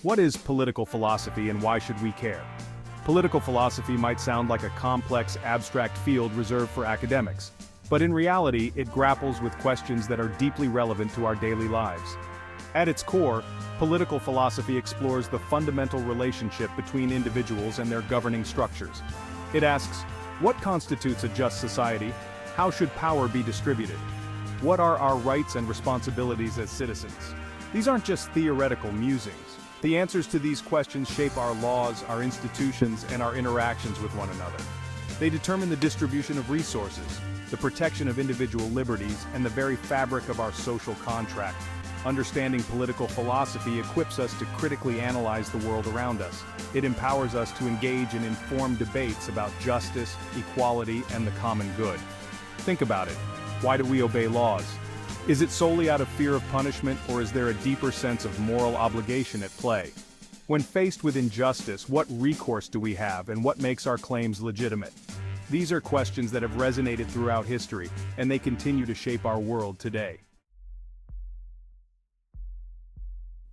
What is political philosophy and why should we care? Political philosophy might sound like a complex, abstract field reserved for academics, but in reality, it grapples with questions that are deeply relevant to our daily lives. At its core, political philosophy explores the fundamental relationship between individuals and their governing structures. It asks, what constitutes a just society? How should power be distributed? What are our rights and responsibilities as citizens? These aren't just theoretical musings. The answers to these questions shape our laws, our institutions, and our interactions with one another. They determine the distribution of resources, the protection of individual liberties, and the very fabric of our social contract. Understanding political philosophy equips us to critically analyze the world around us. It empowers us to engage in informed debates about justice, equality, and the common good. Think about it. Why do we obey laws? Is it solely out of fear of punishment, or is there a deeper sense of moral obligation at play? When faced with injustice, what recourse do we have, and what makes our claims legitimate? These are questions that have resonated throughout history, and they continue to shape our world today.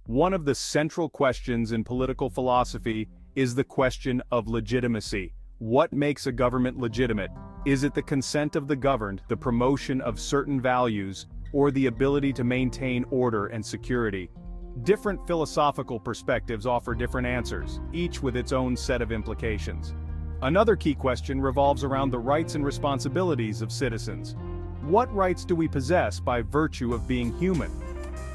One of the central questions in political philosophy is the question of legitimacy. What makes a government legitimate? Is it the consent of the governed, the promotion of certain values, or the ability to maintain order and security? Different philosophical perspectives offer different answers, each with its own set of implications. Another key question revolves around the rights and responsibilities of citizens. What rights do we possess by virtue of being human?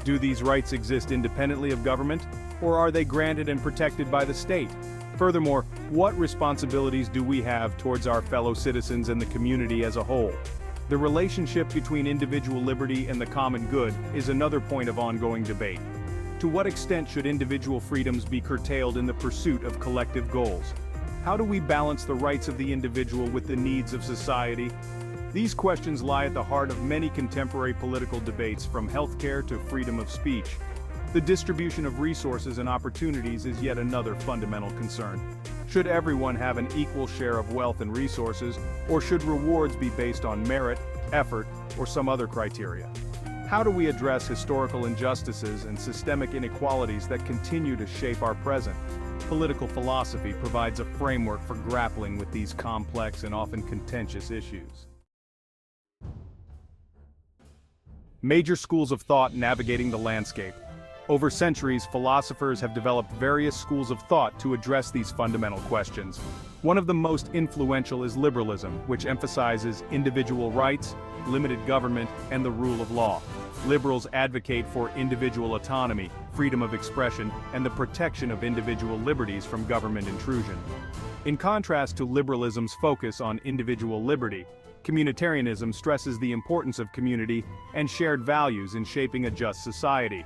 Do these rights exist independently of government, or are they granted and protected by the state? Furthermore, what responsibilities do we have towards our fellow citizens and the community as a whole? The relationship between individual liberty and the common good is another point of ongoing debate. To what extent should individual freedoms be curtailed in the pursuit of collective goals? How do we balance the rights of the individual with the needs of society? These questions lie at the heart of many contemporary political debates, from healthcare to freedom of speech. The distribution of resources and opportunities is yet another fundamental concern. Should everyone have an equal share of wealth and resources, or should rewards be based on merit, effort, or some other criteria? How do we address historical injustices and systemic inequalities that continue to shape our present? Political philosophy provides a framework for grappling with these complex and often contentious issues. Major schools of thought navigating the landscape. Over centuries, philosophers have developed various schools of thought to address these fundamental questions. One of the most influential is liberalism, which emphasizes individual rights, limited government, and the rule of law. Liberals advocate for individual autonomy, freedom of expression, and the protection of individual liberties from government intrusion. In contrast to liberalism's focus on individual liberty, communitarianism stresses the importance of community and shared values in shaping a just society.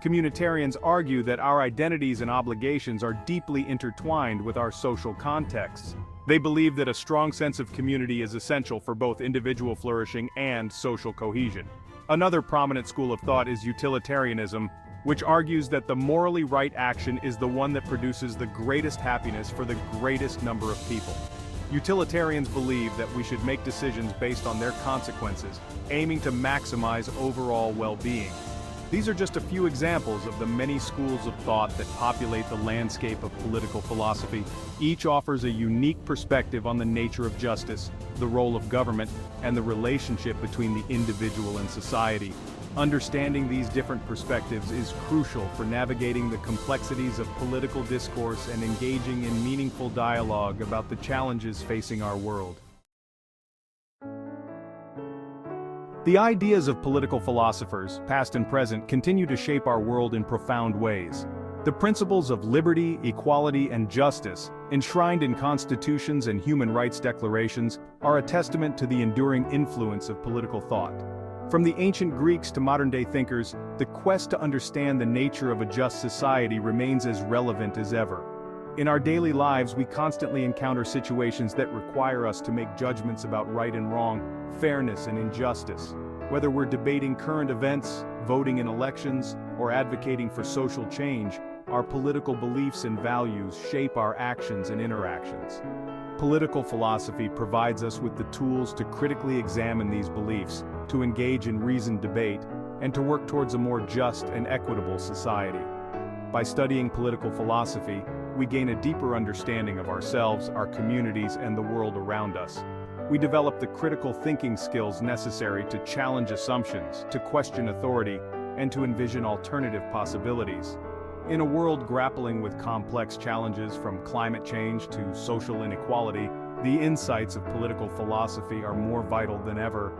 Communitarians argue that our identities and obligations are deeply intertwined with our social contexts. They believe that a strong sense of community is essential for both individual flourishing and social cohesion. Another prominent school of thought is utilitarianism, which argues that the morally right action is the one that produces the greatest happiness for the greatest number of people. Utilitarians believe that we should make decisions based on their consequences, aiming to maximize overall well-being. These are just a few examples of the many schools of thought that populate the landscape of political philosophy. Each offers a unique perspective on the nature of justice, the role of government, and the relationship between the individual and society. Understanding these different perspectives is crucial for navigating the complexities of political discourse and engaging in meaningful dialogue about the challenges facing our world. The ideas of political philosophers, past and present, continue to shape our world in profound ways. The principles of liberty, equality, and justice, enshrined in constitutions and human rights declarations, are a testament to the enduring influence of political thought. From the ancient Greeks to modern-day thinkers, the quest to understand the nature of a just society remains as relevant as ever. In our daily lives, we constantly encounter situations that require us to make judgments about right and wrong, fairness and injustice. Whether we're debating current events, voting in elections, or advocating for social change, our political beliefs and values shape our actions and interactions. Political philosophy provides us with the tools to critically examine these beliefs, to engage in reasoned debate, and to work towards a more just and equitable society. By studying political philosophy, we gain a deeper understanding of ourselves, our communities, and the world around us. We develop the critical thinking skills necessary to challenge assumptions, to question authority, and to envision alternative possibilities. In a world grappling with complex challenges from climate change to social inequality, the insights of political philosophy are more vital than ever.